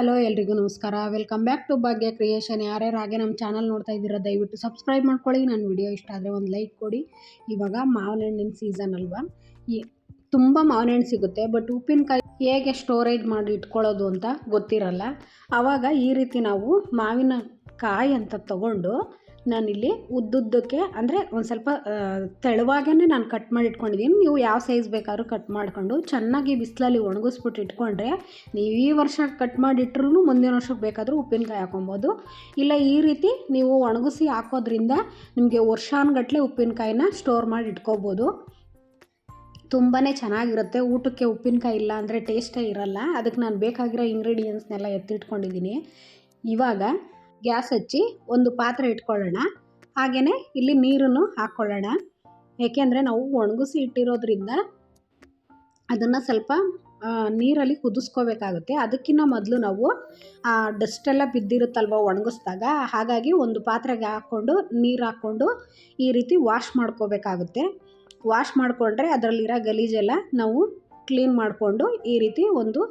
Hello ಎಲ್ರಿಗೂ ನಮಸ್ಕಾರ. Welcome back to Bhagya creation. ಯಾರ್ಯಾರು ಹಾಗೆ ನಮ್ಮ ಚಾನಲ್ ನೋಡ್ತಾ ಇದ್ದೀರಾ ದಯವಿಟ್ಟು ಸಬ್ಸ್ಕ್ರೈಬ್ ಮಾಡ್ಕೊಳ್ಳಿ. ನನ್ನ ವಿಡಿಯೋ ಇಷ್ಟ ಆದರೆ ಒಂದು ಲೈಕ್ ಕೊಡಿ. ಇವಾಗ ಮಾವಿನ ಹಣ್ಣಿನ ಸೀಸನ್ ಅಲ್ವಾ, ಈ ತುಂಬ ಮಾವಿನ ಹಣ್ಣು ಸಿಗುತ್ತೆ. ಬಟ್ ಉಪ್ಪಿನಕಾಯಿ ಹೇಗೆ ಸ್ಟೋರೇಜ್ ಮಾಡಿ ಇಟ್ಕೊಳ್ಳೋದು ಅಂತ ಗೊತ್ತಿರಲ್ಲ. ಆವಾಗ ಈ ರೀತಿ ನಾವು ಮಾವಿನ ಕಾಯಿ ಅಂತ ತಗೊಂಡು ನಾನಿಲ್ಲಿ ಉದ್ದುದ್ದಕ್ಕೆ ಅಂದರೆ ಒಂದು ಸ್ವಲ್ಪ ತೆಳುವಾಗೇ ನಾನು ಕಟ್ ಮಾಡಿ ಇಟ್ಕೊಂಡಿದ್ದೀನಿ. ನೀವು ಯಾವ ಸೈಜ್ ಬೇಕಾದ್ರೂ ಕಟ್ ಮಾಡ್ಕೊಂಡು ಚೆನ್ನಾಗಿ ಬಿಸಿಲಲ್ಲಿ ಒಣಗಿಸ್ಬಿಟ್ಟು ಇಟ್ಕೊಂಡ್ರೆ ನೀವು ಈ ವರ್ಷ ಕಟ್ ಮಾಡಿಟ್ರೂ ಮುಂದಿನ ವರ್ಷಕ್ಕೆ ಬೇಕಾದರೂ ಉಪ್ಪಿನಕಾಯಿ ಹಾಕೊಬೋದು. ಇಲ್ಲ ಈ ರೀತಿ ನೀವು ಒಣಗಿಸಿ ಹಾಕೋದ್ರಿಂದ ನಿಮಗೆ ವರ್ಷಾನುಗಟ್ಟಲೆ ಉಪ್ಪಿನಕಾಯಿನ ಸ್ಟೋರ್ ಮಾಡಿ ಇಟ್ಕೋಬೋದು. ತುಂಬಾ ಚೆನ್ನಾಗಿರುತ್ತೆ. ಊಟಕ್ಕೆ ಉಪ್ಪಿನಕಾಯಿ ಇಲ್ಲ ಅಂದರೆ ಟೇಸ್ಟೇ ಇರಲ್ಲ. ಅದಕ್ಕೆ ನಾನು ಬೇಕಾಗಿರೋ ಇಂಗ್ರೀಡಿಯೆಂಟ್ಸ್ನೆಲ್ಲ ಎತ್ತಿಟ್ಕೊಂಡಿದ್ದೀನಿ. ಇವಾಗ ಗ್ಯಾಸ್ ಹಚ್ಚಿ ಒಂದು ಪಾತ್ರೆ ಇಟ್ಕೊಳ್ಳೋಣ. ಹಾಗೆಯೇ ಇಲ್ಲಿ ನೀರನ್ನು ಹಾಕ್ಕೊಳ್ಳೋಣ. ಏಕೆಂದರೆ ನಾವು ಒಣಗಿಸಿ ಇಟ್ಟಿರೋದ್ರಿಂದ ಅದನ್ನು ಸ್ವಲ್ಪ ನೀರಲ್ಲಿ ಕುದಿಸ್ಕೋಬೇಕಾಗುತ್ತೆ. ಅದಕ್ಕಿಂತ ಮೊದಲು ನಾವು ಆ ಡಸ್ಟೆಲ್ಲ ಬಿದ್ದಿರುತ್ತಲ್ವ ಒಣಗಿಸ್ದಾಗ, ಹಾಗಾಗಿ ಒಂದು ಪಾತ್ರೆಗೆ ಹಾಕ್ಕೊಂಡು ನೀರು ಹಾಕ್ಕೊಂಡು ಈ ರೀತಿ ವಾಶ್ ಮಾಡ್ಕೋಬೇಕಾಗುತ್ತೆ. ವಾಶ್ ಮಾಡಿಕೊಂಡ್ರೆ ಅದರಲ್ಲಿರೋ ಗಲೀಜೆಲ್ಲ ನಾವು ಕ್ಲೀನ್ ಮಾಡಿಕೊಂಡು ಈ ರೀತಿ ಒಂದು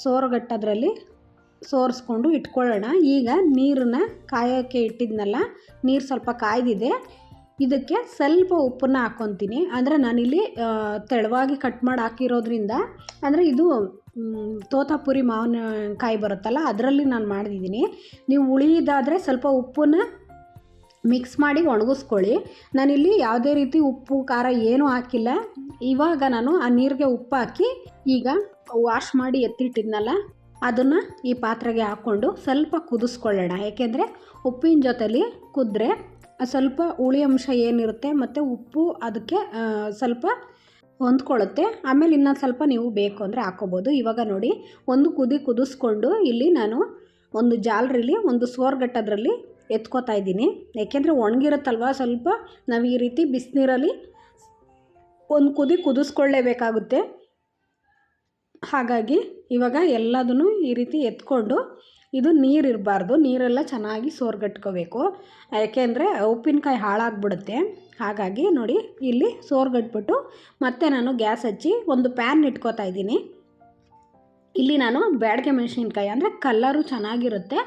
ಸೋರುಗಟ್ಟದ್ರಲ್ಲಿ ಸೋರಿಸ್ಕೊಂಡು ಇಟ್ಕೊಳ್ಳೋಣ. ಈಗ ನೀರನ್ನ ಕಾಯೋಕ್ಕೆ ಇಟ್ಟಿದ್ನಲ್ಲ, ನೀರು ಸ್ವಲ್ಪ ಕಾಯ್ದಿದೆ. ಇದಕ್ಕೆ ಸ್ವಲ್ಪ ಉಪ್ಪನ್ನ ಹಾಕ್ಕೊತೀನಿ. ಅಂದರೆ ನಾನಿಲ್ಲಿ ತೆಳುವಾಗಿ ಕಟ್ ಮಾಡಿ ಹಾಕಿರೋದ್ರಿಂದ, ಅಂದರೆ ಇದು ತೋತಾಪುರಿ ಮಾವಿನಕಾಯಿ ಬರುತ್ತಲ್ಲ ಅದರಲ್ಲಿ ನಾನು ಮಾಡಿದ್ದೀನಿ. ನೀವು ಉಳಿದಾದರೆ ಸ್ವಲ್ಪ ಉಪ್ಪನ್ನ ಮಿಕ್ಸ್ ಮಾಡಿ ಒಣಗಿಸ್ಕೊಳ್ಳಿ. ನಾನಿಲ್ಲಿ ಯಾವುದೇ ರೀತಿ ಉಪ್ಪು ಖಾರ ಏನೂ ಹಾಕಿಲ್ಲ. ಇವಾಗ ನಾನು ಆ ನೀರಿಗೆ ಉಪ್ಪು ಹಾಕಿ ಈಗ ವಾಶ್ ಮಾಡಿ ಎತ್ತಿಟ್ಟಿದ್ನಲ್ಲ ಅದನ್ನು ಈ ಪಾತ್ರೆಗೆ ಹಾಕ್ಕೊಂಡು ಸ್ವಲ್ಪ ಕುದಿಸ್ಕೊಳ್ಳೋಣ. ಏಕೆಂದರೆ ಉಪ್ಪಿನ ಜೊತೆಲಿ ಕುದ್ರೆ ಸ್ವಲ್ಪ ಹುಳಿ ಅಂಶ ಏನಿರುತ್ತೆ ಮತ್ತು ಉಪ್ಪು ಅದಕ್ಕೆ ಸ್ವಲ್ಪ ಹೊಂದ್ಕೊಳ್ಳುತ್ತೆ. ಆಮೇಲೆ ಇನ್ನೊಂದು ಸ್ವಲ್ಪ ನೀವು ಬೇಕು ಅಂದರೆ ಹಾಕ್ಕೋಬೋದು. ಇವಾಗ ನೋಡಿ, ಒಂದು ಕುದಿಸ್ಕೊಂಡು ಇಲ್ಲಿ ನಾನು ಒಂದು ಜಾಲರಿಲಿ ಒಂದು ಸೋರ್ಗಟ್ಟದ್ರಲ್ಲಿ ಎತ್ಕೋತಾ ಇದ್ದೀನಿ. ಏಕೆಂದರೆ ಒಣಗಿರುತ್ತಲ್ವ, ಸ್ವಲ್ಪ ನಾವು ಈ ರೀತಿ ಬಿಸಿನೀರಲ್ಲಿ ಒಂದು ಕುದಿಸ್ಕೊಳ್ಳೇಬೇಕಾಗುತ್ತೆ. ಹಾಗಾಗಿ ಇವಾಗ ಎಲ್ಲದನ್ನು ಈ ರೀತಿ ಎತ್ಕೊಂಡು, ಇದು ನೀರಿರಬಾರ್ದು, ನೀರೆಲ್ಲ ಚೆನ್ನಾಗಿ ಸೋರ್ಗಟ್ಕೋಬೇಕು. ಯಾಕೆಂದರೆ ಉಪ್ಪಿನಕಾಯಿ ಹಾಳಾಗ್ಬಿಡುತ್ತೆ. ಹಾಗಾಗಿ ನೋಡಿ, ಇಲ್ಲಿ ಸೋರ್ಗಟ್ಬಿಟ್ಟು ಮತ್ತೆ ನಾನು ಗ್ಯಾಸ್ ಹಚ್ಚಿ ಒಂದು ಪ್ಯಾನ್ ಇಟ್ಕೋತಾ ಇದ್ದೀನಿ. ಇಲ್ಲಿ ನಾನು ಬ್ಯಾಡಗೆ ಮೆಣಸಿನ್ಕಾಯಿ, ಅಂದರೆ ಕಲ್ಲರು ಚೆನ್ನಾಗಿರುತ್ತೆ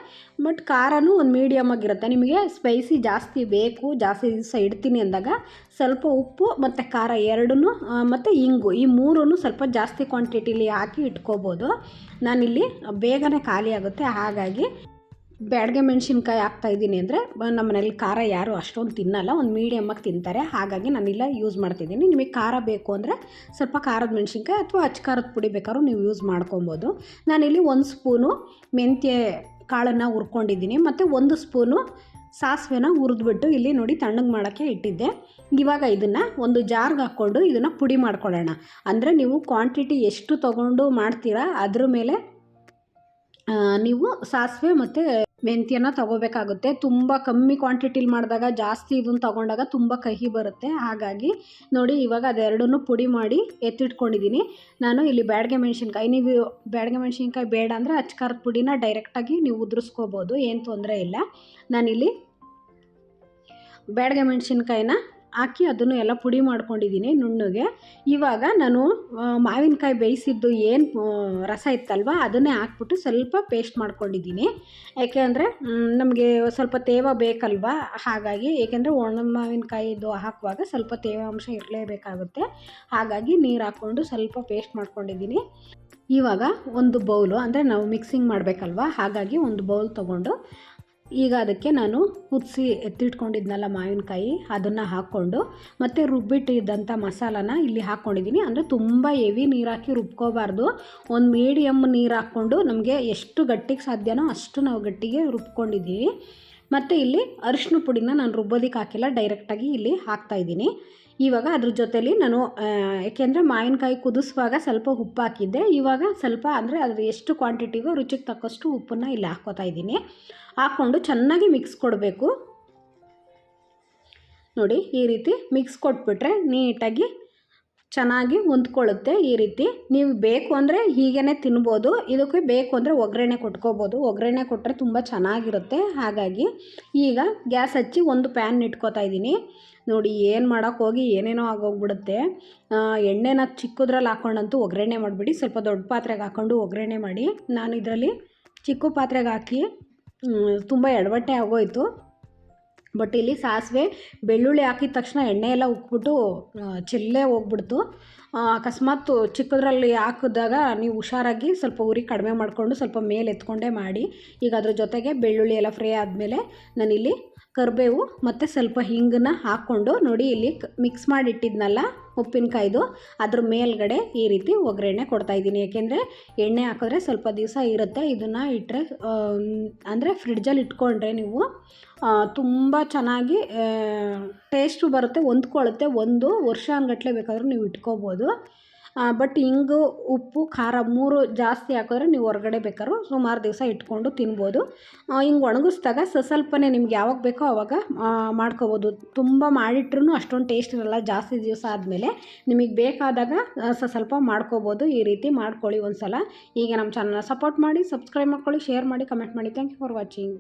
ಬಟ್ ಖಾರನೂ ಒಂದು ಮೀಡಿಯಮ್ ಆಗಿರುತ್ತೆ. ನಿಮಗೆ ಸ್ಪೈಸಿ ಜಾಸ್ತಿ ಬೇಕು, ಜಾಸ್ತಿ ದಿವಸ ಇಡ್ತೀನಿ ಅಂದಾಗ ಸ್ವಲ್ಪ ಉಪ್ಪು ಮತ್ತು ಖಾರ ಎರಡನ್ನೂ ಮತ್ತು ಇಂಗು ಈ ಮೂರನ್ನು ಸ್ವಲ್ಪ ಜಾಸ್ತಿ ಕ್ವಾಂಟಿಟಿಲಿ ಹಾಕಿ ಇಟ್ಕೋಬೋದು. ನಾನಿಲ್ಲಿ ಬೇಗನೆ ಖಾಲಿ ಆಗುತ್ತೆ. ಹಾಗಾಗಿ ಬ್ಯಾಡಗೆ ಮೆಣಸಿನ್ಕಾಯಿ ಹಾಕ್ತಾಯಿದ್ದೀನಿ. ಅಂದರೆ ನಮ್ಮ ಮನೇಲಿ ಖಾರ ಯಾರು ಅಷ್ಟೊಂದು ತಿನ್ನಲ್ಲ, ಒಂದು ಮೀಡಿಯಮ್ಮಾಗಿ ತಿಂತಾರೆ. ಹಾಗಾಗಿ ನಾನಿಲ್ಲ ಯೂಸ್ ಮಾಡ್ತಿದ್ದೀನಿ. ನಿಮಗೆ ಖಾರ ಬೇಕು ಅಂದರೆ ಸ್ವಲ್ಪ ಖಾರದ ಮೆಣಸಿನ್ಕಾಯಿ ಅಥವಾ ಅಚ್ಚ ಖಾರದ ಪುಡಿ ಬೇಕಾದ್ರೂ ನೀವು ಯೂಸ್ ಮಾಡ್ಕೊಬೋದು. ನಾನಿಲ್ಲಿ 1 ಸ್ಪೂನು ಮೆಂತ್ಯ ಕಾಳನ್ನು ಹುರ್ಕೊಂಡಿದ್ದೀನಿ ಮತ್ತು 1 ಸ್ಪೂನು ಸಾಸಿವೆನ ಹುರಿದ್ಬಿಟ್ಟು ಇಲ್ಲಿ ನೋಡಿ ತಣ್ಣಗೆ ಮಾಡೋಕ್ಕೆ ಇಟ್ಟಿದ್ದೆ. ಇವಾಗ ಇದನ್ನು ಒಂದು ಜಾರ್ಗೆ ಹಾಕ್ಕೊಂಡು ಇದನ್ನು ಪುಡಿ ಮಾಡ್ಕೊಳ್ಳೋಣ. ಅಂದರೆ ನೀವು ಕ್ವಾಂಟಿಟಿ ಎಷ್ಟು ತೊಗೊಂಡು ಮಾಡ್ತೀರಾ ಅದ್ರ ಮೇಲೆ ನೀವು ಸಾಸಿವೆ ಮತ್ತು ಮೆಂತ್ಯನ ತೊಗೋಬೇಕಾಗುತ್ತೆ. ತುಂಬ ಕಮ್ಮಿ ಕ್ವಾಂಟಿಟಿಲಿ ಮಾಡಿದಾಗ, ಜಾಸ್ತಿ ಇದನ್ನು ತೊಗೊಂಡಾಗ ತುಂಬ ಕಹಿ ಬರುತ್ತೆ. ಹಾಗಾಗಿ ನೋಡಿ, ಇವಾಗ ಅದೆರಡನ್ನೂ ಪುಡಿ ಮಾಡಿ ಎತ್ತಿಟ್ಕೊಂಡಿದ್ದೀನಿ. ನಾನು ಇಲ್ಲಿ ಬ್ಯಾಡಗೆ ಮೆಣಸಿನ್ಕಾಯಿ, ನೀವು ಬ್ಯಾಡಗೆ ಮೆಣಸಿನ್ಕಾಯಿ ಬೇಡ ಅಂದರೆ ಅಚ್ಚ ಖಾರದ ಪುಡಿನ ಡೈರೆಕ್ಟಾಗಿ ನೀವು ಉದುರಿಸ್ಕೋಬೋದು, ಏನು ತೊಂದರೆ ಇಲ್ಲ. ನಾನಿಲ್ಲಿ ಬ್ಯಾಡಗೆ ಮೆಣಸಿನ್ಕಾಯಿನ ಹಾಕಿ ಅದನ್ನು ಎಲ್ಲ ಪುಡಿ ಮಾಡ್ಕೊಂಡಿದ್ದೀನಿ ನುಣ್ಣಗೆ. ಇವಾಗ ನಾನು ಮಾವಿನಕಾಯಿ ಬೇಯಿಸಿದ್ದು ಏನು ರಸ ಇತ್ತಲ್ವ ಅದನ್ನೇ ಹಾಕ್ಬಿಟ್ಟು ಸ್ವಲ್ಪ ಪೇಸ್ಟ್ ಮಾಡ್ಕೊಂಡಿದ್ದೀನಿ. ಯಾಕೆಂದರೆ ನಮಗೆ ಸ್ವಲ್ಪ ತೇವ ಬೇಕಲ್ವ, ಹಾಗಾಗಿ. ಏಕೆಂದರೆ ಒಣ ಮಾವಿನಕಾಯಿದು ಹಾಕುವಾಗ ಸ್ವಲ್ಪ ತೇವಾಂಶ ಇರಲೇಬೇಕಾಗುತ್ತೆ. ಹಾಗಾಗಿ ನೀರು ಹಾಕ್ಕೊಂಡು ಸ್ವಲ್ಪ ಪೇಸ್ಟ್ ಮಾಡ್ಕೊಂಡಿದ್ದೀನಿ. ಇವಾಗ ಒಂದು ಬೌಲು, ಅಂದರೆ ನಾವು ಮಿಕ್ಸಿಂಗ್ ಮಾಡಬೇಕಲ್ವ, ಹಾಗಾಗಿ ಒಂದು ಬೌಲ್ ತೊಗೊಂಡು ಈಗ ಅದಕ್ಕೆ ನಾನು ಕುದಿಸಿ ಎತ್ತಿಟ್ಕೊಂಡಿದ್ನಲ್ಲ ಮಾವಿನಕಾಯಿ ಅದನ್ನು ಹಾಕ್ಕೊಂಡು ಮತ್ತು ರುಬ್ಬಿಟ್ಟಿದ್ದಂಥ ಮಸಾಲಾನ ಇಲ್ಲಿ ಹಾಕ್ಕೊಂಡಿದ್ದೀನಿ. ಅಂದರೆ ತುಂಬ ಹೆವಿ ನೀರು ಹಾಕಿ ರುಬ್ಕೋಬಾರ್ದು, ಒಂದು ಮೀಡಿಯಮ್ ನೀರು ಹಾಕ್ಕೊಂಡು ನಮಗೆ ಎಷ್ಟು ಗಟ್ಟಿಗೆ ಸಾಧ್ಯನೋ ಅಷ್ಟು ನಾವು ಗಟ್ಟಿಗೆ ರುಬ್ಕೊಂಡಿದ್ದೀವಿ. ಮತ್ತು ಇಲ್ಲಿ ಅರಿಶಿನ ಪುಡಿನ ನಾನು ರುಬ್ಬೋದಕ್ಕೆ ಹಾಕಿಲ್ಲ, ಡೈರೆಕ್ಟಾಗಿ ಇಲ್ಲಿ ಹಾಕ್ತಾಯಿದ್ದೀನಿ. ಇವಾಗ ಅದ್ರ ಜೊತೇಲಿ ನಾನು ಏಕೆಂದರೆ ಮಾವಿನಕಾಯಿ ಕುದಿಸುವಾಗ ಸ್ವಲ್ಪ ಉಪ್ಪು ಹಾಕಿದ್ದೆ. ಇವಾಗ ಸ್ವಲ್ಪ, ಅಂದರೆ ಅದ್ರ ಎಷ್ಟು ಕ್ವಾಂಟಿಟಿಗೋ ರುಚಿಗೆ ತಕ್ಕಷ್ಟು ಉಪ್ಪನ್ನು ಇಲ್ಲಿ ಹಾಕ್ಕೋತಾ ಇದ್ದೀನಿ. ಹಾಕ್ಕೊಂಡು ಚೆನ್ನಾಗಿ ಮಿಕ್ಸ್ ಕೊಡಬೇಕು. ನೋಡಿ, ಈ ರೀತಿ ಮಿಕ್ಸ್ ಕೊಟ್ಬಿಟ್ರೆ ನೀಟಾಗಿ ಚೆನ್ನಾಗಿ ಹೊಂದ್ಕೊಳ್ಳುತ್ತೆ. ಈ ರೀತಿ ನೀವು ಬೇಕು ಅಂದರೆ ಹೀಗೇ ತಿನ್ಬೋದು, ಇದಕ್ಕೆ ಬೇಕು ಅಂದರೆ ಒಗ್ಗರಣೆ ಕೊಟ್ಕೋಬೋದು. ಒಗ್ಗರಣೆ ಕೊಟ್ಟರೆ ತುಂಬ ಚೆನ್ನಾಗಿರುತ್ತೆ. ಹಾಗಾಗಿ ಈಗ ಗ್ಯಾಸ್ ಹಚ್ಚಿ ಒಂದು ಪ್ಯಾನ್ ಇಟ್ಕೋತಾ ಇದ್ದೀನಿ. ನೋಡಿ ಏನು ಮಾಡೋಕ್ಕೆ ಹೋಗಿ ಏನೇನೋ ಆಗೋಗ್ಬಿಡುತ್ತೆ. ಎಣ್ಣೆನ ಚಿಕ್ಕದ್ರಲ್ಲಿ ಹಾಕ್ಕೊಂಡಂತೂ ಒಗ್ಗರಣೆ ಮಾಡಿಬಿಡಿ, ಸ್ವಲ್ಪ ದೊಡ್ಡ ಪಾತ್ರೆಗೆ ಹಾಕ್ಕೊಂಡು ಒಗ್ಗರಣೆ ಮಾಡಿ. ನಾನು ಇದರಲ್ಲಿ ಚಿಕ್ಕ ಪಾತ್ರೆಗೆ ಹಾಕಿ ತುಂಬ ಎಡವಟ್ಟೆ ಆಗೋಯಿತು. ಬಟ್ ಇಲ್ಲಿ ಸಾಸಿವೆ ಬೆಳ್ಳುಳ್ಳಿ ಹಾಕಿದ ತಕ್ಷಣ ಎಣ್ಣೆ ಎಲ್ಲ ಉಕ್ಬಿಟ್ಟು ಚೆಲ್ಲೇ ಹೋಗ್ಬಿಡ್ತು. ಅಕಸ್ಮಾತ್ ಚಿಕ್ಕದ್ರಲ್ಲಿ ಹಾಕಿದಾಗ ನೀವು ಹುಷಾರಾಗಿ ಸ್ವಲ್ಪ ಉರಿ ಕಡಿಮೆ ಮಾಡಿಕೊಂಡು ಸ್ವಲ್ಪ ಮೇಲೆ ಎತ್ಕೊಂಡೇ ಮಾಡಿ. ಈಗ ಅದ್ರ ಜೊತೆಗೆ ಬೆಳ್ಳುಳ್ಳಿ ಎಲ್ಲ ಫ್ರೈ ಆದಮೇಲೆ ನಾನಿಲ್ಲಿ ಕರಿಬೇವು ಮತ್ತು ಸ್ವಲ್ಪ ಹಿಂಗನ್ನ ಹಾಕ್ಕೊಂಡು ನೋಡಿ ಇಲ್ಲಿ ಮಿಕ್ಸ್ ಮಾಡಿ ಇಟ್ಟಿದ್ನಲ್ಲ ಉಪ್ಪಿನಕಾಯ್ದು, ಅದ್ರ ಮೇಲ್ಗಡೆ ಈ ರೀತಿ ಒಗ್ಗರಣೆ ಕೊಡ್ತಾಯಿದ್ದೀನಿ. ಏಕೆಂದರೆ ಎಣ್ಣೆ ಹಾಕಿದ್ರೆ ಸ್ವಲ್ಪ ದಿವಸ ಇರುತ್ತೆ. ಇದನ್ನು ಇಟ್ಟರೆ ಅಂದರೆ ಫ್ರಿಡ್ಜಲ್ಲಿ ಇಟ್ಕೊಂಡ್ರೆ ನೀವು ತುಂಬ ಚೆನ್ನಾಗಿ ಟೇಸ್ಟು ಬರುತ್ತೆ, ಹೊಂದ್ಕೊಳ್ಳುತ್ತೆ. 1 ವರ್ಷಾನುಗಟ್ಲೆ ಬೇಕಾದರೂ ನೀವು ಇಟ್ಕೋಬೋದು. ಬಟ್ ಹಿಂಗು ಉಪ್ಪು ಖಾರ 3 ಜಾಸ್ತಿ ಹಾಕಿದ್ರೆ ನೀವು ಹೊರಗಡೆ ಬೇಕಾದ್ರೂ ಸುಮಾರು ದಿವಸ ಇಟ್ಕೊಂಡು ತಿನ್ಬೋದು. ಹಿಂಗೆ ಒಣಗಿಸ್ದಾಗ ಸ್ವಲ್ಪನೇ ನಿಮ್ಗೆ ಯಾವಾಗ ಬೇಕೋ ಆವಾಗ ಮಾಡ್ಕೋಬೋದು. ತುಂಬ ಮಾಡಿಟ್ರೂ ಅಷ್ಟೊಂದು ಟೇಸ್ಟ್ ಇರೋಲ್ಲ. ಜಾಸ್ತಿ ದಿವಸ ಆದಮೇಲೆ ನಿಮಗೆ ಬೇಕಾದಾಗ ಸ್ವಲ್ಪ ಮಾಡ್ಕೋಬೋದು. ಈ ರೀತಿ ಮಾಡ್ಕೊಳ್ಳಿ ಒಂದು ಸಲ. ಈಗ ನಮ್ಮ ಚಾನಲ್ನ ಸಪೋರ್ಟ್ ಮಾಡಿ, ಸಬ್ಸ್ಕ್ರೈಬ್ ಮಾಡ್ಕೊಳ್ಳಿ, ಶೇರ್ ಮಾಡಿ, ಕಮೆಂಟ್ ಮಾಡಿ. Thank you for watching.